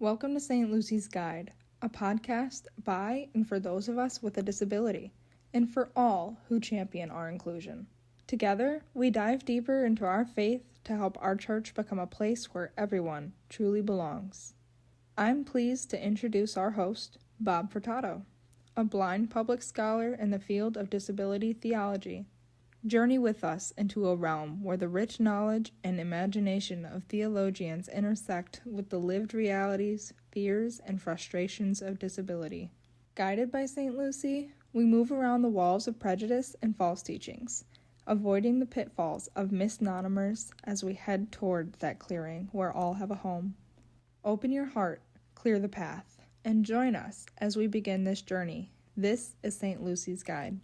Welcome to St. Lucy's Guide, a podcast by and for those of us with a disability, and for all who champion our inclusion. Together, we dive deeper into our faith to help our church become a place where everyone truly belongs. I'm pleased to introduce our host, Bob Furtado, a blind public scholar in the field of disability theology. Journey with us into a realm where the rich knowledge and imagination of theologians intersect with the lived realities, fears, and frustrations of disability. Guided by St. Lucy, we move around the walls of prejudice and false teachings, avoiding the pitfalls of misnomers as we head toward that clearing where all have a home. Open your heart, clear the path, and join us as we begin this journey. This is St. Lucy's Guide.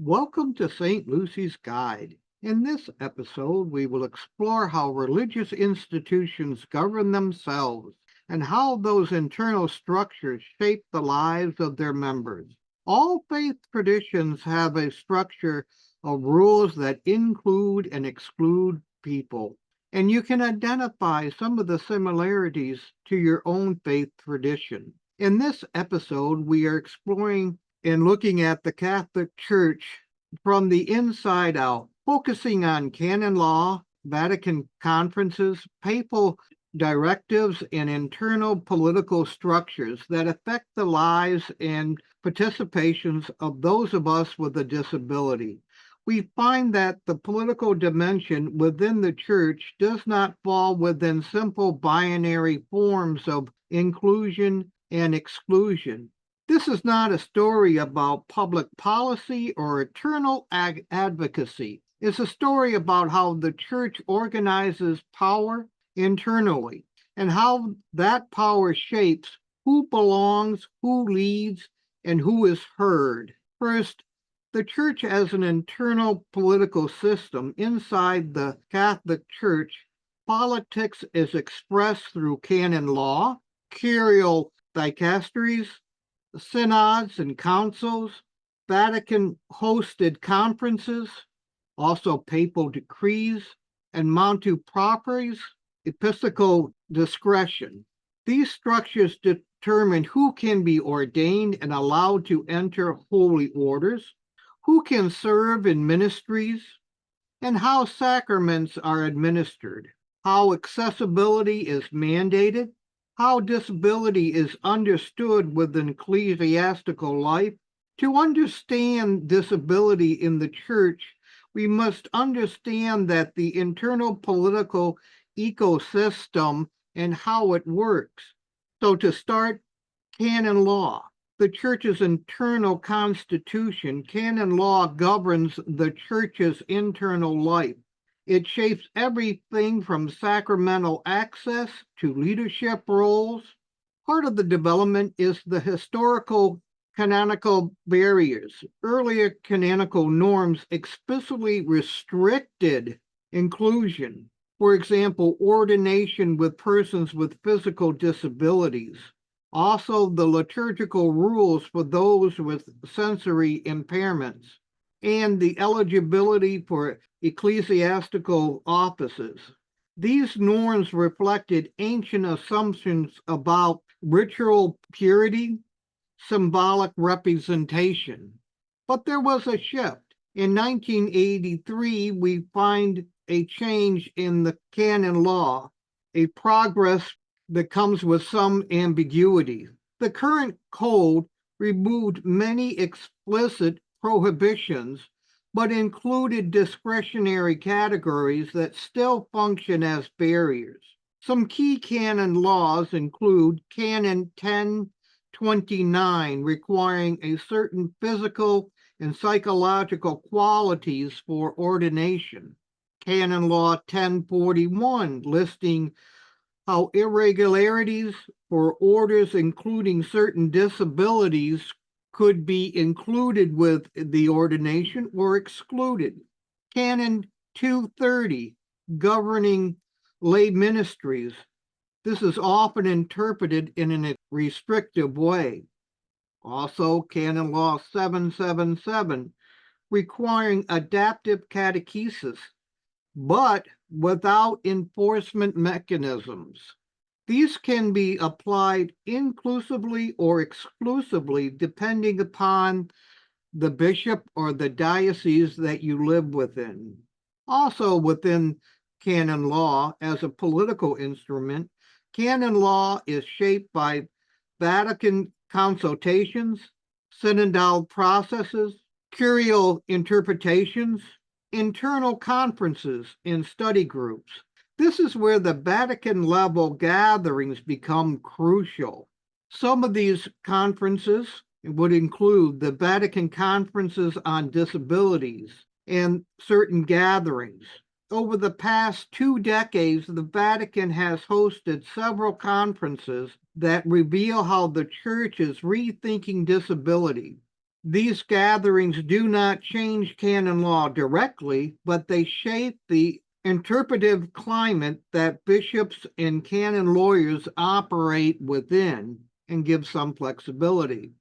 Welcome to St. Lucy's Guide. In this episode, we will explore how religious institutions govern themselves and how those internal structures shape the lives of their members. All faith traditions have a structure of rules that include and exclude people, and you can identify some of the similarities to your own faith tradition. In this episode, we are exploring and looking at the Catholic Church from the inside out, focusing on canon law, Vatican conferences, papal directives, and internal political structures that affect the lives and participations of those of us with a disability. We find that the political dimension within the church does not fall within simple binary forms of inclusion and exclusion. This is not a story about public policy or eternal advocacy. It's a story about how the church organizes power internally and how that power shapes who belongs, who leads, and who is heard. First, the church as an internal political system inside the Catholic Church. Politics is expressed through canon law, curial dicasteries, synods and councils, Vatican-hosted conferences, also papal decrees, and motu proprios, episcopal discretion. These structures determine who can be ordained and allowed to enter holy orders, who can serve in ministries, and how sacraments are administered, how accessibility is mandated, how disability is understood within ecclesiastical life. To understand disability in the church, we must understand that the internal political ecosystem and how it works. So to start, canon law. The church's internal constitution, canon law governs the church's internal life. It shapes everything from sacramental access to leadership roles. Part of the development is the historical canonical barriers. Earlier canonical norms explicitly restricted inclusion. For example, ordination with persons with physical disabilities. Also, the liturgical rules for those with sensory impairments, and the eligibility for ecclesiastical offices. These norms reflected ancient assumptions about ritual purity, symbolic representation. But there was a shift. In 1983, we find a change in the canon law, a progress that comes with some ambiguity. The current code removed many explicit prohibitions, but included discretionary categories that still function as barriers. Some key canon laws include Canon 1029, requiring a certain physical and psychological qualities for ordination. Canon Law 1041, listing how irregularities for orders including certain disabilities could be included with the ordination or excluded. Canon 230, governing lay ministries. This is often interpreted in a restrictive way. Also, Canon Law 777, requiring adaptive catechesis, but without enforcement mechanisms. These can be applied inclusively or exclusively depending upon the bishop or the diocese that you live within. Also, within canon law, as a political instrument, canon law is shaped by Vatican consultations, synodal processes, curial interpretations, internal conferences, and study groups. This is where the Vatican level gatherings become crucial. Some of these conferences would include the Vatican Conferences on Disabilities and certain gatherings. Over the past 2 decades, the Vatican has hosted several conferences that reveal how the Church is rethinking disability. These gatherings do not change canon law directly, but they shape the interpretive climate that bishops and canon lawyers operate within and give some flexibility.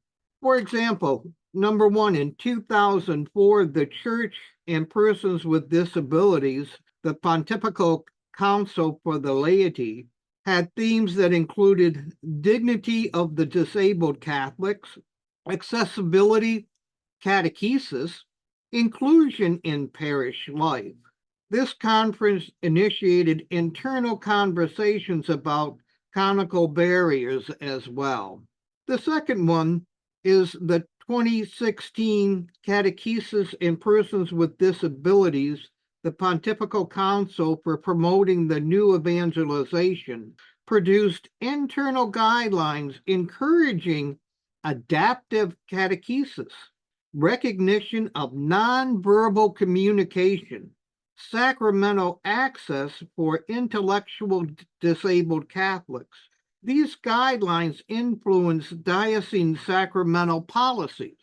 For example, number one, in 2004, the Church and Persons with Disabilities, the Pontifical Council for the Laity, had themes that included dignity of the disabled Catholics, accessibility, catechesis, inclusion in parish life. This conference initiated internal conversations about canonical barriers as well. The second one is the 2016 Catechesis in Persons with Disabilities, the Pontifical Council for Promoting the New Evangelization, produced internal guidelines encouraging adaptive catechesis, recognition of nonverbal communication, sacramental access for intellectual disabled Catholics. These guidelines influence diocesan sacramental policies.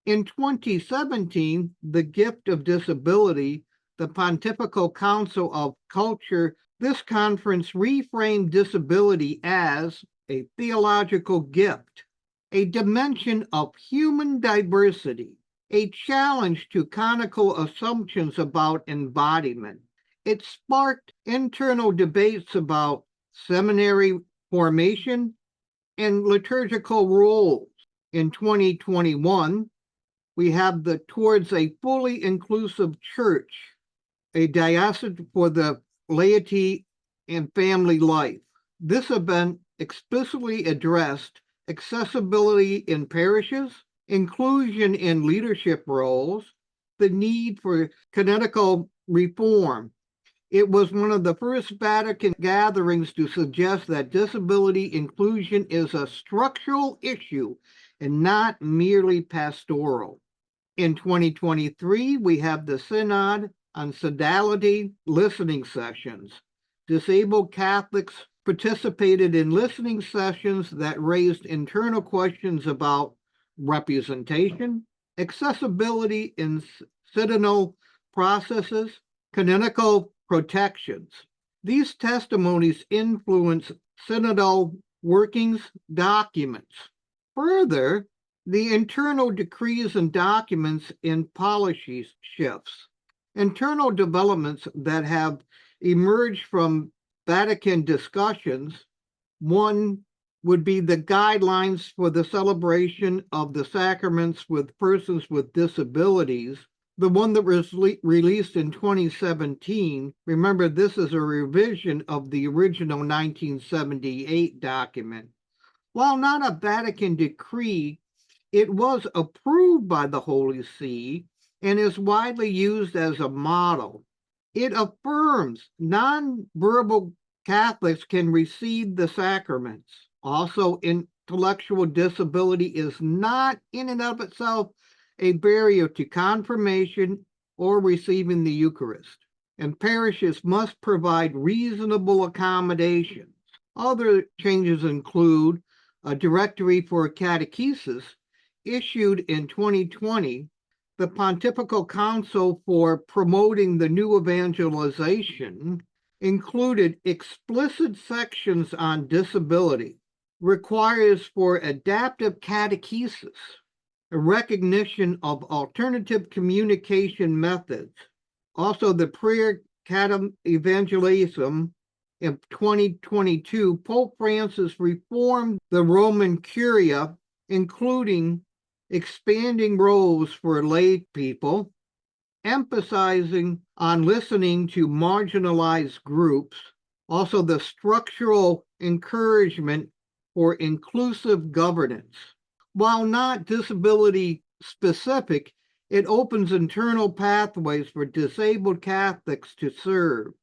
In 2017, the Gift of Disability, the Pontifical Council of Culture, this conference reframed disability as a theological gift, a dimension of human diversity, a challenge to canonical assumptions about embodiment. It sparked internal debates about seminary formation and liturgical roles. In 2021, we have the Towards a Fully Inclusive Church, a diocese for the laity and family life. This event explicitly addressed accessibility in parishes, inclusion in leadership roles, the need for canonical reform. It was one of the first Vatican gatherings to suggest that disability inclusion is a structural issue and not merely pastoral. In 2023, we have the Synod on Synodality listening sessions. Disabled Catholics participated in listening sessions that raised internal questions about representation, accessibility in synodal processes, canonical protections. These testimonies influence synodal workings documents. Further, the internal decrees and documents in policy shifts. Internal developments that have emerged from Vatican discussions. One would be the guidelines for the celebration of the sacraments with persons with disabilities. The one that was released in 2017, remember this is a revision of the original 1978 document. While not a Vatican decree, it was approved by the Holy See and is widely used as a model. It affirms nonverbal Catholics can receive the sacraments. Also, intellectual disability is not in and of itself a barrier to confirmation or receiving the Eucharist, and parishes must provide reasonable accommodations. Other changes include a directory for catechesis issued in 2020, the Pontifical Council for Promoting the New Evangelization included explicit sections on disability, requires for adaptive catechesis, a recognition of alternative communication methods, also the prayer catem evangelism, In 2022, Pope Francis reformed the Roman Curia, including expanding roles for lay people, emphasizing on listening to marginalized groups, also the structural encouragement for inclusive governance. While not disability specific, it opens internal pathways for disabled Catholics to serve.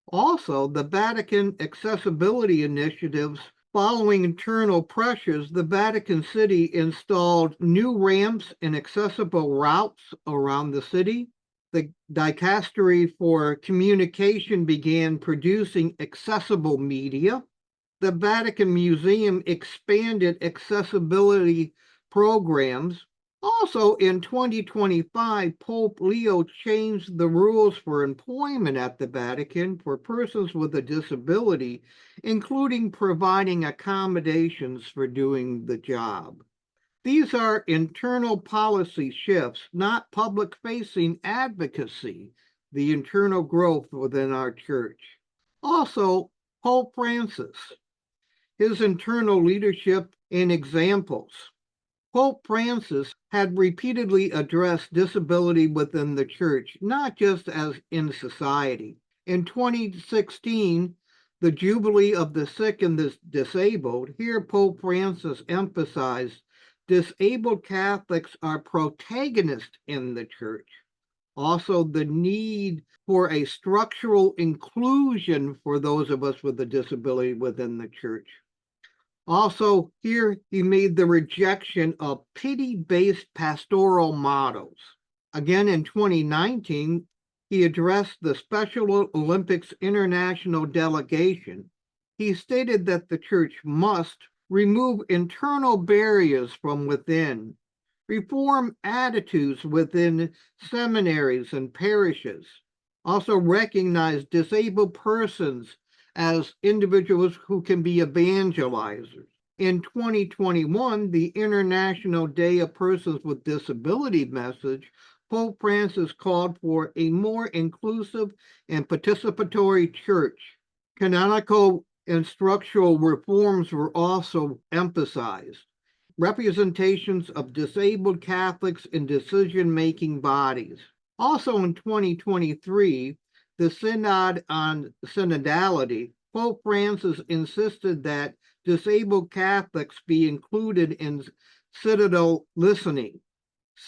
Also, the Vatican accessibility initiatives. Following internal pressures, the Vatican City installed new ramps and accessible routes around the city. The Dicastery for Communication began producing accessible media. The Vatican Museum expanded accessibility programs. Also, in 2025, Pope Leo changed the rules for employment at the Vatican for persons with a disability, including providing accommodations for doing the job. These are internal policy shifts, not public-facing advocacy, the internal growth within our church. Also, Pope Francis, his internal leadership and examples. Pope Francis had repeatedly addressed disability within the church, not just as in society. In 2016, the Jubilee of the Sick and the Disabled, here Pope Francis emphasized disabled Catholics are protagonists in the church. Also, the need for a structural inclusion for those of us with a disability within the church. Also, here he made the rejection of pity-based pastoral models. Again, in 2019, he addressed the Special Olympics International Delegation. He stated that the church must remove internal barriers from within, reform attitudes within seminaries and parishes, also recognize disabled persons as individuals who can be evangelizers. In 2021, the International Day of Persons with Disability message, Pope Francis called for a more inclusive and participatory church. Canonical and structural reforms were also emphasized. Representations of disabled Catholics in decision-making bodies. Also in 2023, the Synod on Synodality, Pope Francis insisted that disabled Catholics be included in synodal listening.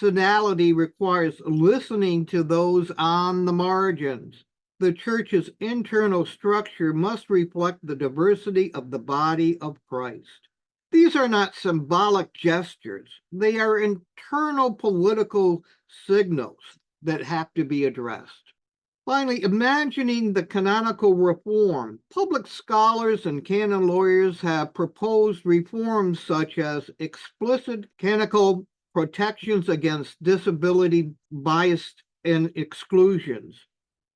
Synodality requires listening to those on the margins. The church's internal structure must reflect the diversity of the body of Christ. These are not symbolic gestures. They are internal political signals that have to be addressed. Finally, imagining the canonical reform. Public scholars and canon lawyers have proposed reforms such as explicit canonical protections against disability bias and exclusions,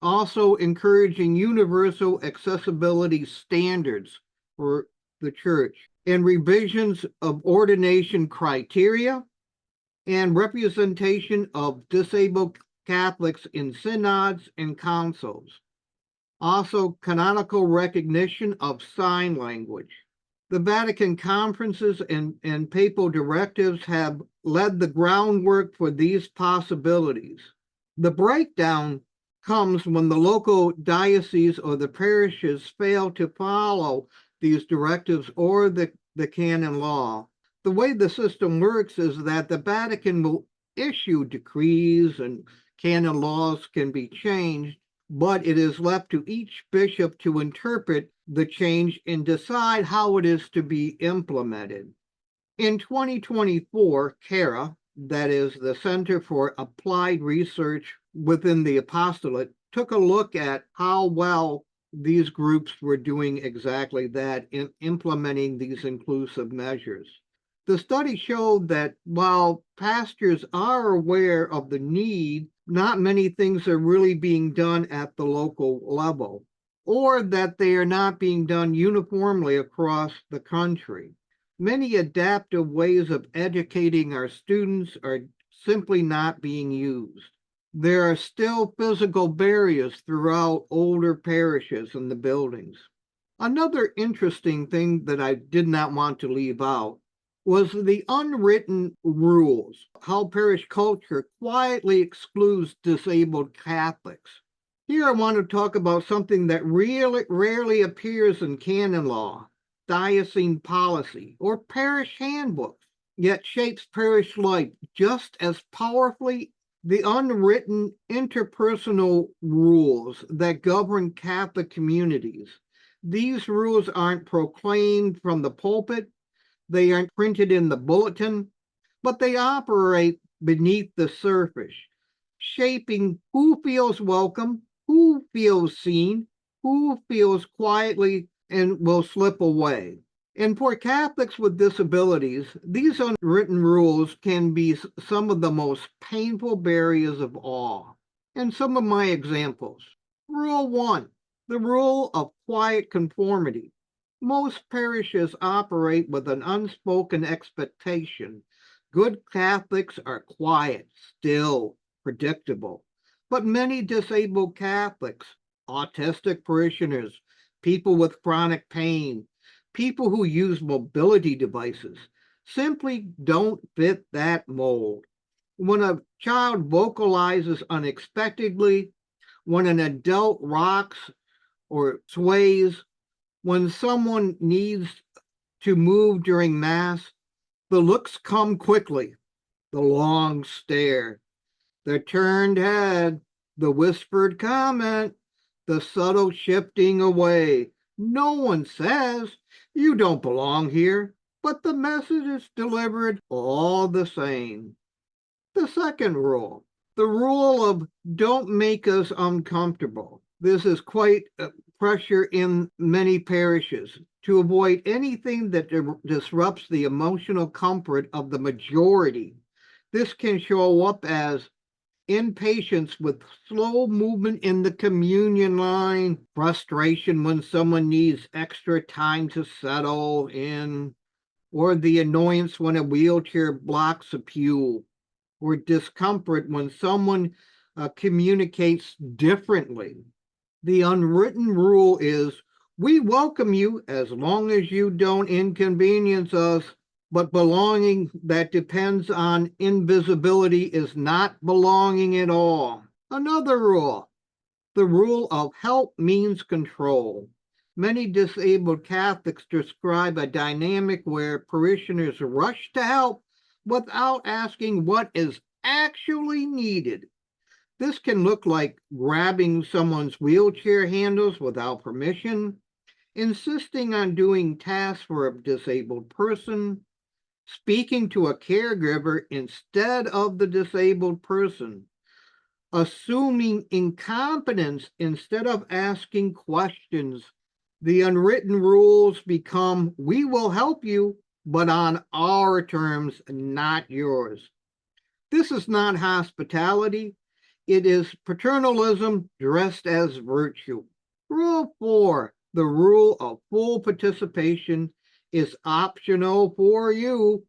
also encouraging universal accessibility standards for the church, and revisions of ordination criteria and representation of disabled Catholics in synods and councils. Also, canonical recognition of sign language. The Vatican conferences and papal directives have led the groundwork for these possibilities. The breakdown comes when the local diocese or the parishes fail to follow these directives or the canon law. The way the system works is that the Vatican will issue decrees and canon laws can be changed, but it is left to each bishop to interpret the change and decide how it is to be implemented. In 2024, CARA, that is the Center for Applied Research within the Apostolate, took a look at how well these groups were doing exactly that in implementing these inclusive measures. The study showed that while pastors are aware of the need, not many things are really being done at the local level, or that they are not being done uniformly across the country. Many adaptive ways of educating our students are simply not being used. There are still physical barriers throughout older parishes and the buildings. Another interesting thing that I did not want to leave out was the unwritten rules, how parish culture quietly excludes disabled Catholics. Here I want to talk about something that really rarely appears in canon law, diocesan policy, or parish handbooks, yet shapes parish life just as powerfully: the unwritten interpersonal rules that govern Catholic communities. These rules aren't proclaimed from the pulpit, they aren't printed in the bulletin, but they operate beneath the surface, shaping who feels welcome, who feels seen, who feels quietly and will slip away. And for Catholics with disabilities, these unwritten rules can be some of the most painful barriers of all. And some of my examples. Rule 1, the rule of quiet conformity. Most parishes operate with an unspoken expectation. Good Catholics are quiet, still, predictable. But many disabled Catholics, autistic parishioners, people with chronic pain, people who use mobility devices, simply don't fit that mold. When a child vocalizes unexpectedly, when an adult rocks or sways, when someone needs to move during Mass, the looks come quickly: the long stare, the turned head, the whispered comment, the subtle shifting away. No one says, "You don't belong here," but the message is delivered all the same. The second rule, the rule of don't make us uncomfortable. This is quite a pressure in many parishes to avoid anything that disrupts the emotional comfort of the majority. This can show up as impatience with slow movement in the communion line, frustration when someone needs extra time to settle in, or the annoyance when a wheelchair blocks a pew, or discomfort when someone communicates differently. The unwritten rule is we welcome you as long as you don't inconvenience us, but belonging that depends on invisibility is not belonging at all. Another rule, the rule of help means control. Many disabled Catholics describe a dynamic where parishioners rush to help without asking what is actually needed. This can look like grabbing someone's wheelchair handles without permission, insisting on doing tasks for a disabled person, speaking to a caregiver instead of the disabled person, assuming incompetence instead of asking questions. The unwritten rules become we will help you, but on our terms, not yours. This is not hospitality, it is paternalism dressed as virtue. Rule 4, the rule of full participation is optional for you.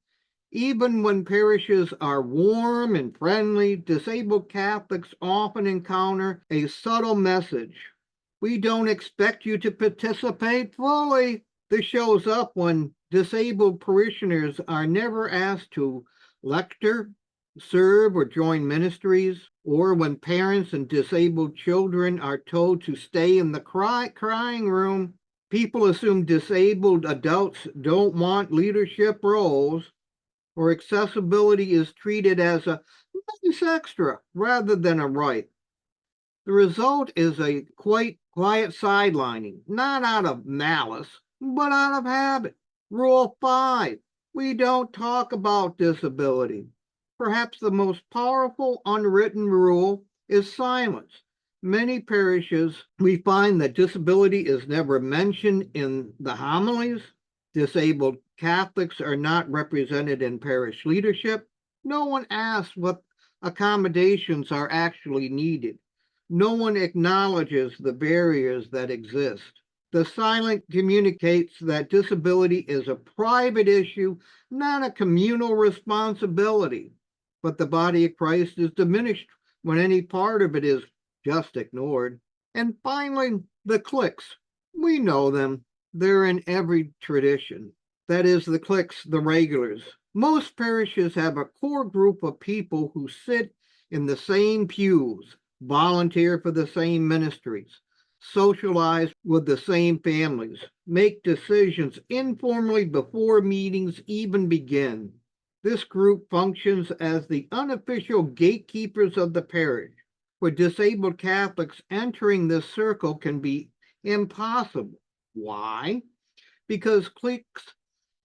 Even when parishes are warm and friendly, disabled Catholics often encounter a subtle message: we don't expect you to participate fully. This shows up when disabled parishioners are never asked to lecture, serve, or join ministries, or when parents and disabled children are told to stay in the crying room. People assume disabled adults don't want leadership roles, or accessibility is treated as a nice extra rather than a right. The result is a quite quiet sidelining, not out of malice, but out of habit. Rule 5, we don't talk about disability. Perhaps the most powerful unwritten rule is silence. Many parishes, we find that disability is never mentioned in the homilies. Disabled Catholics are not represented in parish leadership. No one asks what accommodations are actually needed. No one acknowledges the barriers that exist. The silent communicates that disability is a private issue, not a communal responsibility. But the body of Christ is diminished when any part of it is just ignored. And finally, the cliques. We know them. They're in every tradition. That is, the cliques, the regulars. Most parishes have a core group of people who sit in the same pews, volunteer for the same ministries, socialize with the same families, make decisions informally before meetings even begin. This group functions as the unofficial gatekeepers of the parish. For disabled Catholics, entering this circle can be impossible. Why? Because cliques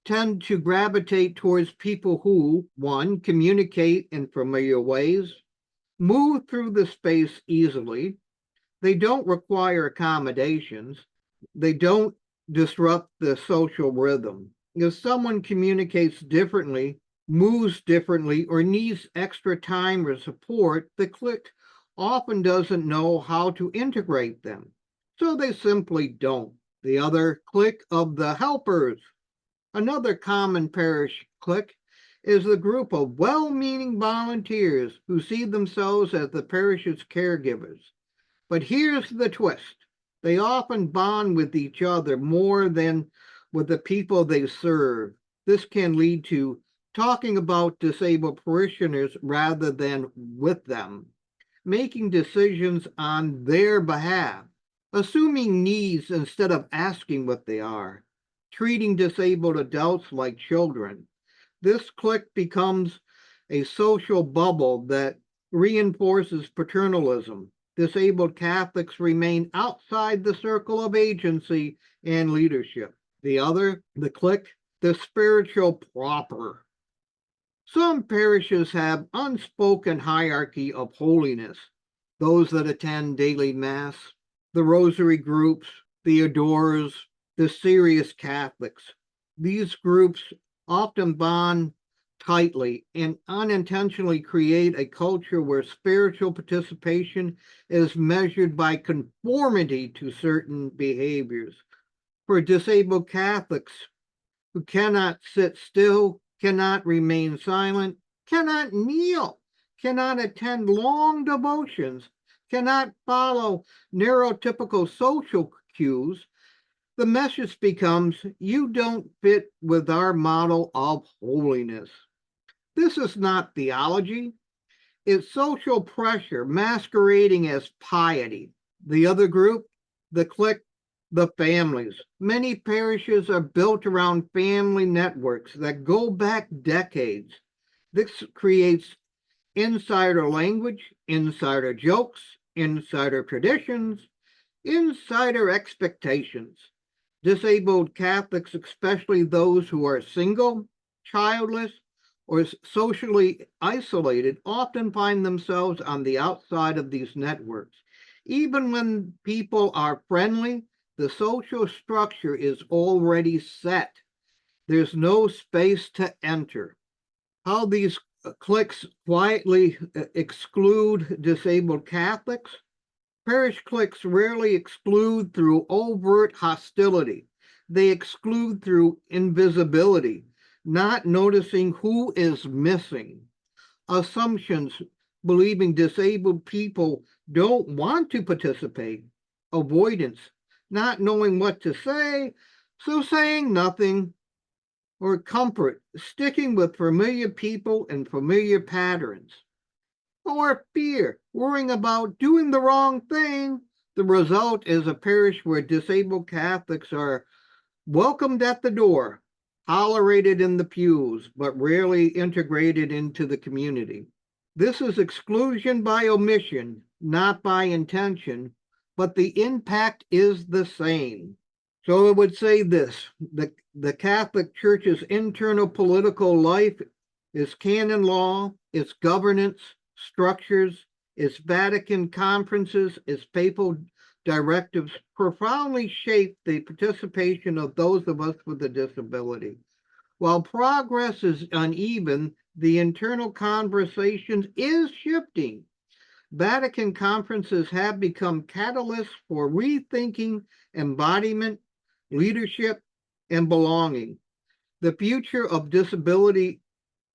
tend to gravitate towards people who, one, communicate in familiar ways, move through the space easily, they don't require accommodations, they don't disrupt the social rhythm. If someone communicates differently, moves differently, or needs extra time or support, the clique often doesn't know how to integrate them. So they simply don't. The other clique of the helpers. Another common parish clique is the group of well-meaning volunteers who see themselves as the parish's caregivers. But here's the twist. They often bond with each other more than with the people they serve. This can lead to talking about disabled parishioners rather than with them, making decisions on their behalf, assuming needs instead of asking what they are, treating disabled adults like children. This clique becomes a social bubble that reinforces paternalism. Disabled Catholics remain outside the circle of agency and leadership. The clique, the spiritual proper. Some parishes have unspoken hierarchy of holiness. Those that attend daily mass, the rosary groups, the adorers, the serious Catholics. These groups often bond tightly and unintentionally create a culture where spiritual participation is measured by conformity to certain behaviors. For disabled Catholics who cannot sit still, cannot remain silent, cannot kneel, cannot attend long devotions, cannot follow neurotypical social cues, the message becomes, you don't fit with our model of holiness. This is not theology, it's social pressure masquerading as piety. The other group, the clique, the families. Many parishes are built around family networks that go back decades. This creates insider language, insider jokes, insider traditions, insider expectations. Disabled Catholics, especially those who are single, childless, or socially isolated, often find themselves on the outside of these networks. Even when people are friendly, the social structure is already set. There's no space to enter. How these cliques quietly exclude disabled Catholics. Parish cliques rarely exclude through overt hostility. They exclude through invisibility, not noticing who is missing. Assumptions, believing disabled people don't want to participate. Avoidance, not knowing what to say, so saying nothing. Or comfort, sticking with familiar people and familiar patterns. Or fear, worrying about doing the wrong thing. The result is a parish where disabled Catholics are welcomed at the door, tolerated in the pews, but rarely integrated into the community. This is exclusion by omission, not by intention, but the impact is the same. So I would say this, the Catholic Church's internal political life, its canon law, its governance, structures, its Vatican conferences, its papal directives profoundly shape the participation of those of us with a disability. While progress is uneven, the internal conversation is shifting. Vatican conferences have become catalysts for rethinking embodiment, leadership, and belonging. The future of disability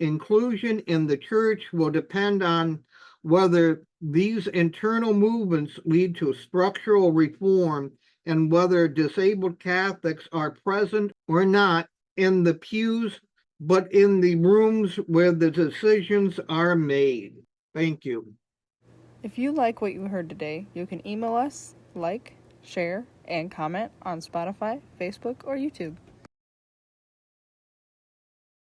inclusion in the church will depend on whether these internal movements lead to structural reform and whether disabled Catholics are present or not in the pews, but in the rooms where the decisions are made. Thank you. If you like what you heard today, you can email us, like, share, and comment on Spotify, Facebook, or YouTube.